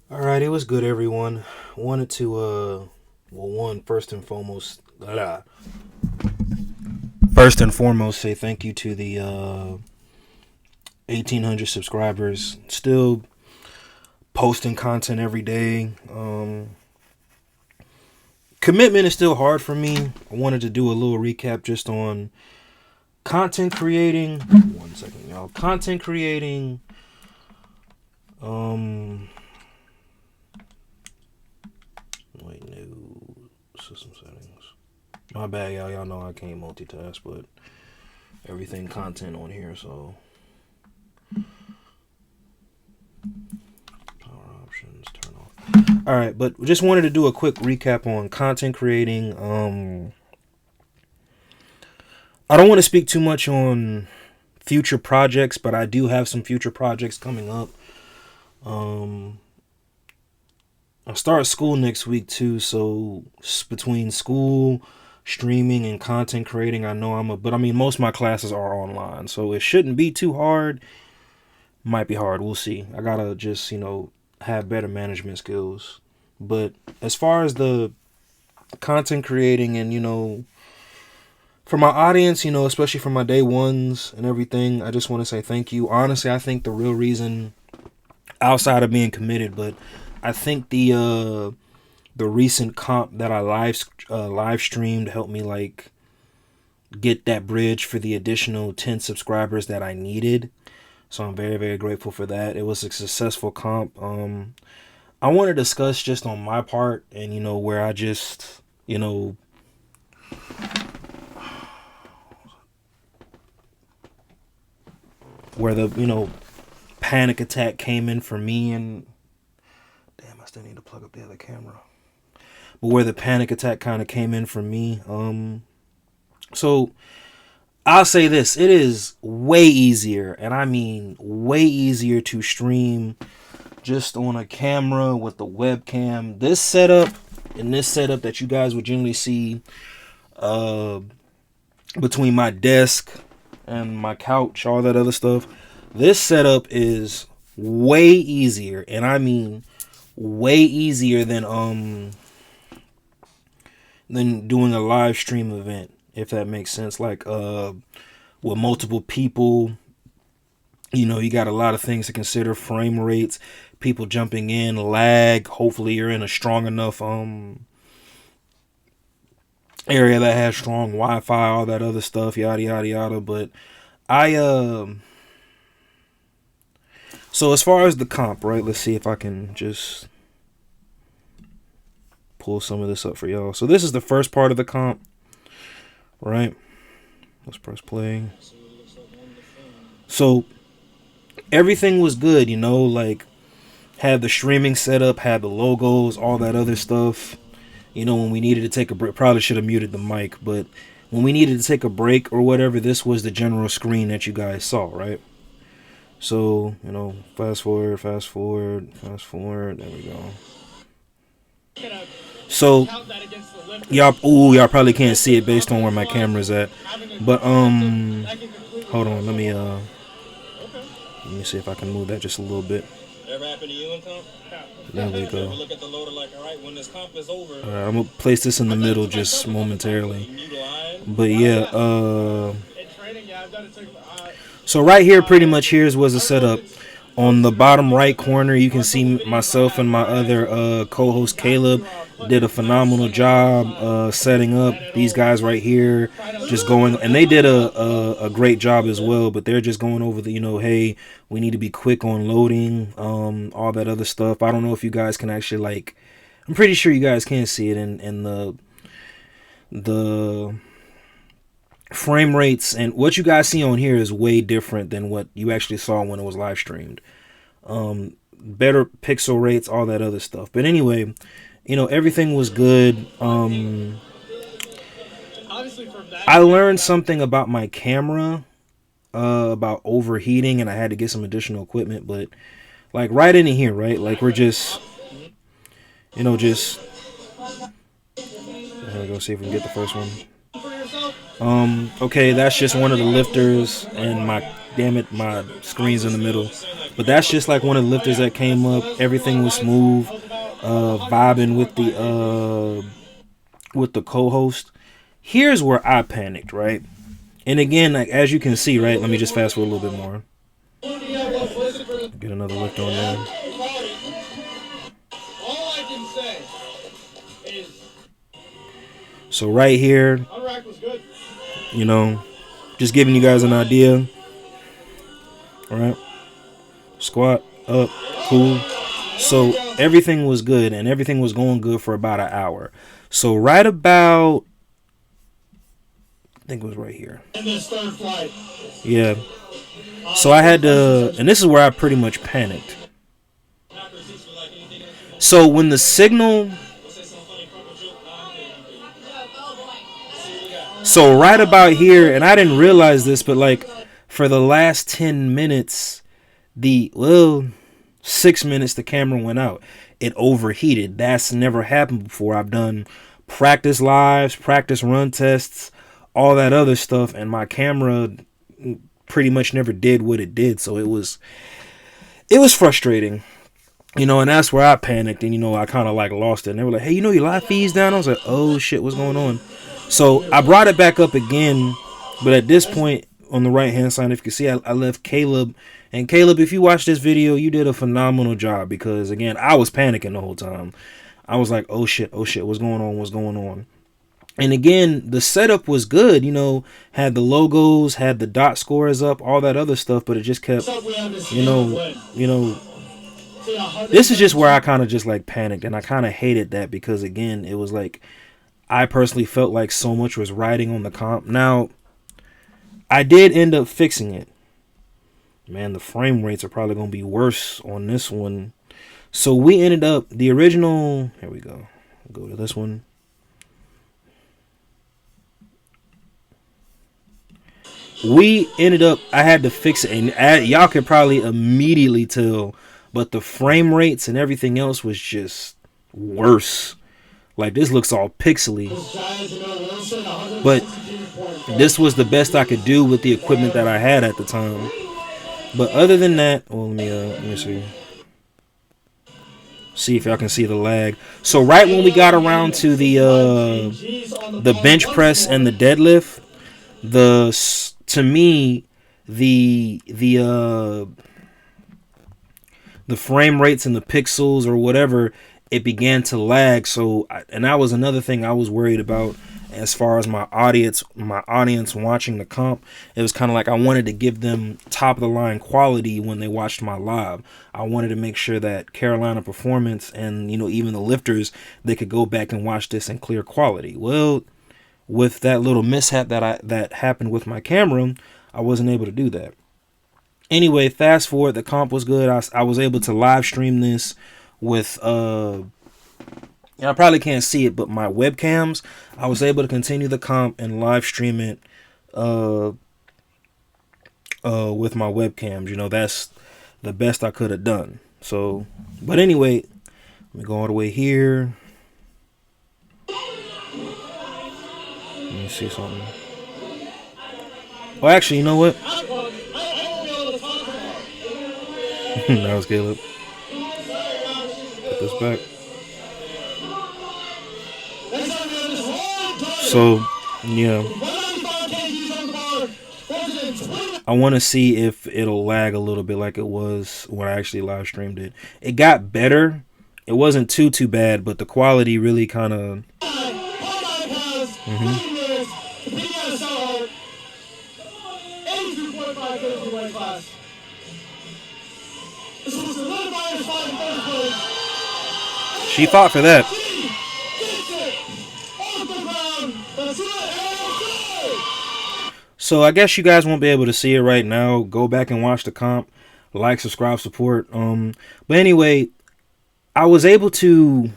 All right, it was good, everyone. Wanted to, first and foremost, say thank you to the 1,800 subscribers. Still posting content every day. Commitment is still hard for me. I wanted to do a little recap just on content creating. 1 second, y'all. Content creating. Wait, new system settings. My bad, y'all. Y'all know I can't multitask, but everything content on here, so power options turn off. All right, but just wanted to do a quick recap on content creating. I don't want to speak too much on future projects, but I do have some future projects coming up. I start school next week too, so between school, streaming, and content creating, but I mean, most of my classes are online, so it shouldn't be too hard. Might be hard, we'll see. I gotta just, have better management skills. But as far as the content creating and, for my audience, especially for my day ones and everything, I just want to say thank you. Honestly, I think the real reason, outside of being committed, but I think the recent comp that I live streamed helped me like get that bridge for the additional 10 subscribers that I needed. So I'm very, very grateful for that. It was a successful comp. I want to discuss just on my part and where I just where the panic attack came in for me, and damn, I still need to plug up the other camera. But where the panic attack kind of came in for me. So I'll say this: it is way easier, and I mean way easier to stream just on a camera with the webcam. This setup and this setup that you guys would generally see between my desk and my couch, all that other stuff. This setup is way easier, and I mean way easier than doing a live stream event, if that makes sense. Like with multiple people, you got a lot of things to consider: frame rates, people jumping in, lag. Hopefully you're in a strong enough area that has strong Wi-Fi, all that other stuff, yada yada yada. But I so as far as the comp, right? Let's see if I can just pull some of this up for y'all. So this is the first part of the comp, right? Let's press play. So everything was good, like had the streaming setup, had the logos, all that other stuff. When we needed to take a break, probably should have muted the mic, but when we needed to take a break or whatever, this was the general screen that you guys saw, right? So, fast forward, there we go. So, y'all probably can't see it based on where my camera's at. But, hold on, let me see if I can move that just a little bit. Ever happened to you in comp? There we go. Look at the loader like, all right, when this comp is over. All right, I'm gonna place this in the middle just momentarily. But yeah, so right here, pretty much here's was the setup. On the bottom right corner, you can see myself and my other co-host Caleb did a phenomenal job setting up. These guys right here just going, and they did a great job as well, but they're just going over the, hey, we need to be quick on loading, all that other stuff. I don't know if you guys can actually I'm pretty sure you guys can see it in the frame rates, and what you guys see on here is way different than what you actually saw when it was live streamed. Better pixel rates, all that other stuff. But anyway, everything was good. I learned something about my camera, about overheating, and I had to get some additional equipment. But like right in here, right? Like we're just, just. Go see if we can get the first one. Okay, that's just one of the lifters, and damn it, my screen's in the middle. But that's just like one of the lifters that came up. Everything was smooth, vibing with the co-host. Here's where I panicked, right? And again, like as you can see, right? Let me just fast forward a little bit more. Get another lift on there. So right here, you know, just giving you guys an idea. All right, squat up, cool. So everything was good, and everything was going good for about an hour. So right about, I think it was right here. Yeah. So I had to, and this is where I pretty much panicked. So when the signal, so right about here, and I didn't realize this, but like for the last 10 minutes, 6 minutes the camera went out. It overheated. That's never happened before. I've done practice lives, practice run tests, all that other stuff, and my camera pretty much never did what it did. So it was frustrating, you know, and that's where I panicked, and you know, I kind of like lost it. And they were like, "Hey, you know, your live feed's down." I was like, "Oh shit, what's going on?" So I brought it back up again, but at this point on the right hand side, if you can see, I left Caleb. And Caleb, if you watch this video, you did a phenomenal job, because again, I was panicking the whole time. I was like, oh shit, what's going on? And again, the setup was good, you know, had the logos, had the dot scores up, all that other stuff, but it just kept, you know, this is just where I kind of just like panicked, and I kind of hated that, because again, it was like, I personally felt like so much was riding on the comp. Now, I did end up fixing it. Man, the frame rates are probably going to be worse on this one. So we ended up, the original, here we go. Go to this one. We ended up, I had to fix it, and y'all could probably immediately tell, but the frame rates and everything else was just worse. Like, this looks all pixely. But this was the best I could do with the equipment that I had at the time. But other than that, well, let me see. See if y'all can see the lag. So right when we got around to the bench press and the deadlift, to me the frame rates and the pixels or whatever, it began to lag. So, and that was another thing I was worried about as far as my audience watching the comp. It was kind of like I wanted to give them top of the line quality when they watched my live. I wanted to make sure that Carolina Performance and, you know, even the lifters, they could go back and watch this in clear quality. Well, with that little mishap that happened with my camera, I wasn't able to do that. Anyway, fast forward, the comp was good. I was able to live stream this with I probably can't see it, but my webcams, I was able to continue the comp and live stream it with my webcams. You know, that's the best I could have done. So, but anyway, let me go all the way here. Let me see something. Well, actually, you know what? That was Caleb. Put this back. So, yeah. I want to see if it'll lag a little bit like it was when I actually live streamed it. It got better. It wasn't too bad, but the quality really kind of... She fought for that. So I guess you guys won't be able to see it right now. Go back and watch the comp. Like, subscribe, support. But anyway, I was able to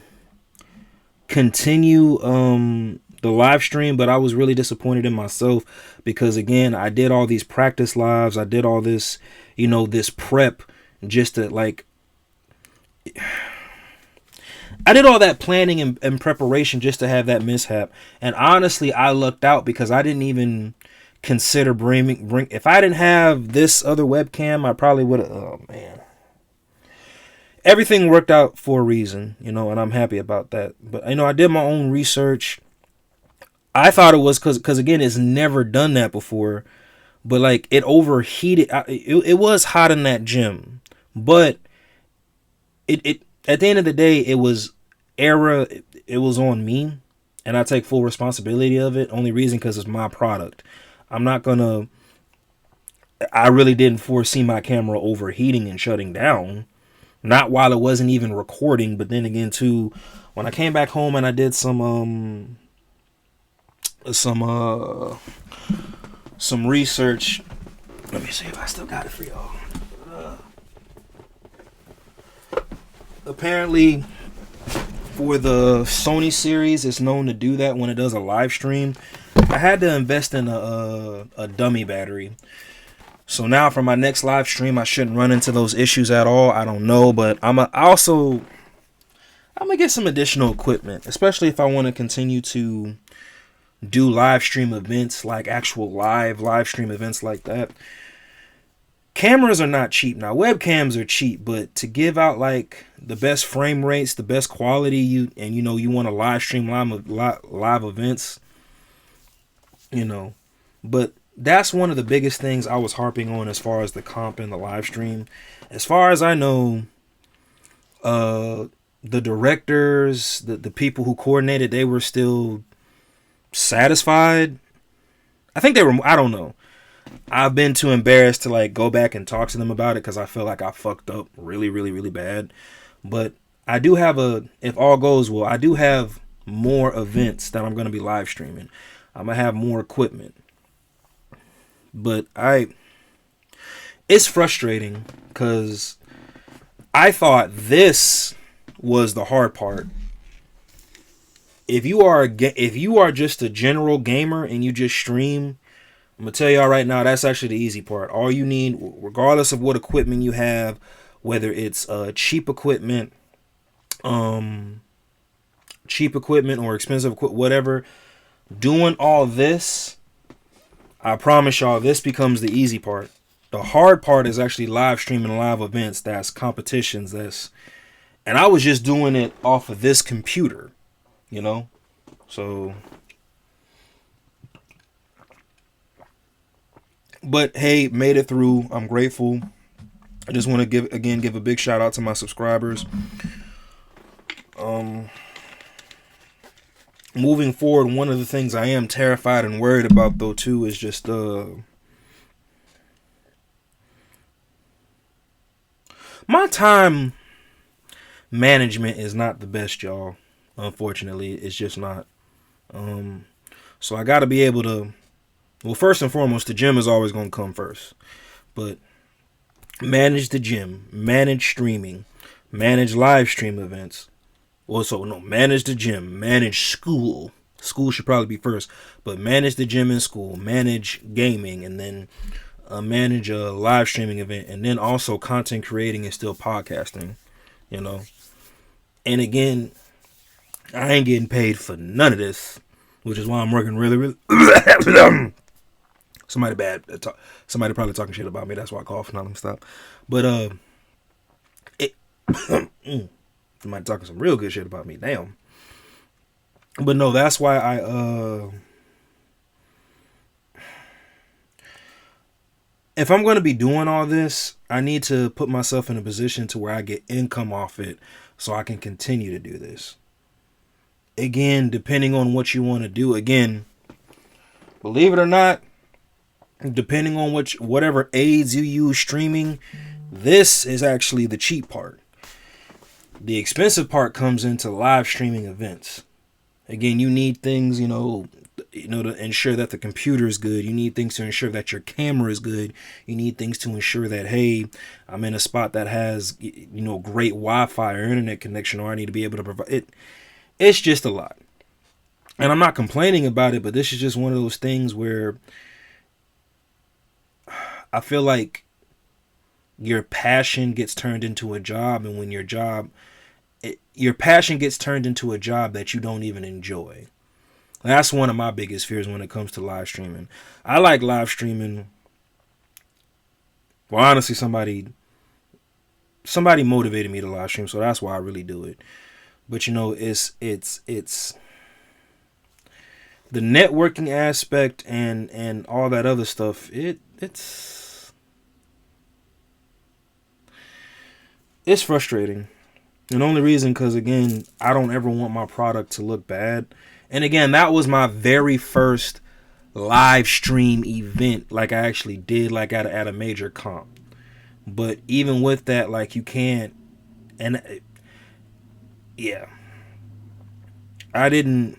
continue the live stream, but I was really disappointed in myself because, again, I did all these practice lives. I did all this, you know, this prep just to, like... I did all that planning and preparation just to have that mishap. And honestly, I lucked out because I didn't even consider bring if I didn't have this other webcam, I probably would have. Oh man, everything worked out for a reason, you know, and I'm happy about that. But you know, I did my own research. I thought it was because again, it's never done that before. But like it overheated. It was hot in that gym, but it at the end of the day, it was error. It was on me, and I take full responsibility of it. Only reason because it's my product. I'm not gonna. I really didn't foresee my camera overheating and shutting down. Not while it wasn't even recording, but then again too, when I came back home and I did some research. Let me see if I still got it for y'all. Apparently, for the Sony series, it's known to do that when it does a live stream. I had to invest in a dummy battery. So now for my next live stream, I shouldn't run into those issues at all. I don't know, but I'm gonna get some additional equipment, especially if I want to continue to do live stream events, like actual live stream events like that. Cameras are not cheap now. Webcams are cheap, but to give out like the best frame rates, the best quality, you want to live stream live events, you know. But that's one of the biggest things I was harping on as far as the comp and the live stream. As far as I know, the directors, the people who coordinated, they were still satisfied. I think they were. I don't know. I've been too embarrassed to like go back and talk to them about it because I feel like I fucked up really, really, really bad. But I do have if all goes well, I do have more events that I'm going to be live streaming. I'm going to have more equipment. But it's frustrating because I thought this was the hard part. If you are just a general gamer and you just stream, I'm gonna tell y'all right now, that's actually the easy part. All you need, regardless of what equipment you have, whether it's cheap equipment or expensive equipment, whatever, doing all this, I promise y'all, this becomes the easy part. The hard part is actually live streaming live events. That's competitions. And I was just doing it off of this computer, you know. So, but hey, made it through. I'm grateful. I just want to give a big shout out to my subscribers. Moving forward, one of the things I am terrified and worried about though too is just my time management is not the best, y'all. Unfortunately, it's just not. So I got to be able to. Well, first and foremost, the gym is always going to come first, but manage the gym, manage streaming, manage live stream events. Well, so no, manage the gym, manage school. School should probably be first, but manage the gym and school, manage gaming, and then manage a live streaming event, and then also content creating and still podcasting, you know. And again, I ain't getting paid for none of this, which is why I'm working really, really. Somebody probably talking shit about me. That's why I cough and all them stuff. But somebody talking some real good shit about me. Damn. But no, that's why if I'm going to be doing all this, I need to put myself in a position to where I get income off it so I can continue to do this. Again, depending on what you want to do. Again, believe it or not, depending on whatever aids you use streaming, this is actually the cheap part. The expensive part comes into live streaming events. Again, you need things, to ensure that the computer is good. You need things to ensure that your camera is good. You need things to ensure that, hey, I'm in a spot that has, great Wi-Fi or internet connection, or I need to be able to provide it. It's just a lot. And I'm not complaining about it, but this is just one of those things where I feel like your passion gets turned into a job, and when your passion gets turned into a job that you don't even enjoy. That's one of my biggest fears when it comes to live streaming. I like live streaming. Well, honestly, somebody motivated me to live stream, so that's why I really do it. But you know, it's the networking aspect and all that other stuff. It's frustrating. And the only reason, because again, I don't ever want my product to look bad. And again, that was my very first live stream event, like I actually did, like at a major comp. But even with that, like you can't, and yeah, I didn't.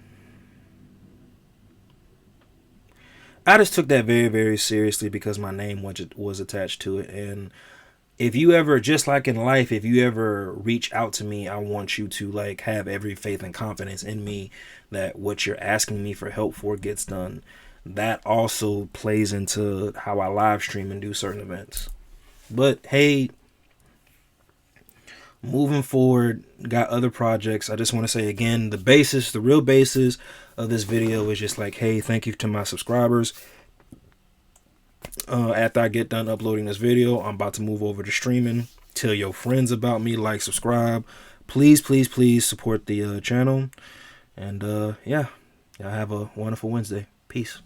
I just took that very, very seriously because my name was attached to it. And if you ever, just like in life, if you ever reach out to me, I want you to like have every faith and confidence in me that what you're asking me for help for gets done. That also plays into how I live stream and do certain events. But hey, moving forward, got other projects. I just want to say again, the real basis of this video is just like, hey, thank you to my subscribers. After I get done uploading this video, I'm about to move over to streaming. Tell your friends about me, like, subscribe. Please, please, please support the channel. And yeah, y'all have a wonderful Wednesday. Peace.